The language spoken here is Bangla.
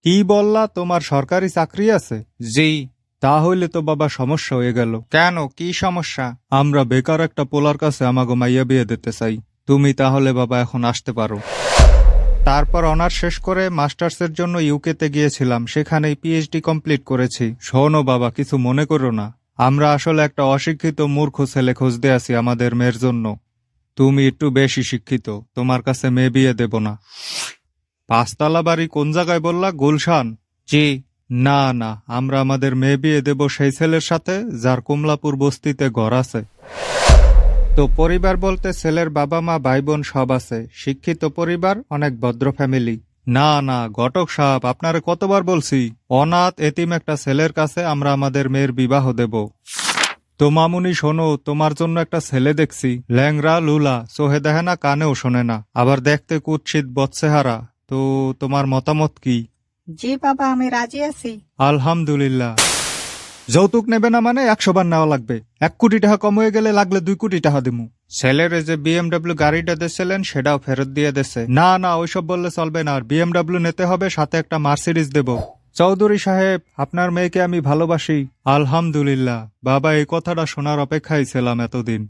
কি বললা, তোমার সরকারি চাকরি আছে? জি। তাহলে তো বাবা সমস্যা হয়ে গেল। কেন, কি সমস্যা? আমরা বেকার একটা পোলার কাছে আমাগো মাইয়া বিয়ে দিতে চাই। তুমি তাহলে বাবা এখন আসতে পারো। তারপর অনার্স শেষ করে মাস্টার্সের জন্য ইউকেতে গিয়েছিলাম, সেখানেই পিএইচডি কমপ্লিট করেছি। শোনো বাবা, কিছু মনে করো না, আমরা আসলে একটা অশিক্ষিত মূর্খ ছেলে খুঁজতে আছি আমাদের মেয়ের জন্য। তুমি একটু বেশি শিক্ষিত, তোমার কাছে মেয়ে বিয়ে দেব না। পাঁচতলা বাড়ি কোন জায়গায় বললা? গুলশান? জি। না না, আমরা আমাদের মেয়ে বিয়ে দেব সেই ছেলের সাথে যার কমলাপুর বস্তিতে ঘর আছে। তো পরিবার বলতে ছেলের বাবা মা ভাই বোন সব আছে, শিক্ষিত পরিবার, অনেক ভদ্র ফ্যামিলি। না না ঘটক সাহেব, আপনারে কতবার বলছি, অনাথ এতিম একটা ছেলের কাছে আমরা আমাদের মেয়ের বিবাহ দেব। তো মামুনি শোনো, তোমার জন্য একটা ছেলে দেখছি, ল্যাংরা লুলা, চোহে দেখে না কানেও শোনে না, আবার দেখতে কুৎসিত বৎসেহারা। তো তোমার মতামত কি? জি বাবা, আমি রাজি আছি। আলহামদুলিল্লাহ। যৌতুক নেবে না মানে 100 বার নেওয়া লাগবে। 1 কোটি টাকা কম হয়ে গেলে লাগলে 2 কোটি টাকা দিমু। ছেলের যে বিএমডব্লিউ গাড়িটা দিয়েছিলেন সেটাও ফেরত দিয়ে দেছে। না না, ওইসব বললে চলবে না, বিএমডব্লিউ নিতে হবে, সাথে একটা মার্সিডিজ দেব। চৌধুরী সাহেব, আপনার মেয়েকে আমি ভালোবাসি। আলহামদুলিল্লাহ। বাবা, এই কথাটা শোনার অপেক্ষায় ছিলাম এতদিন।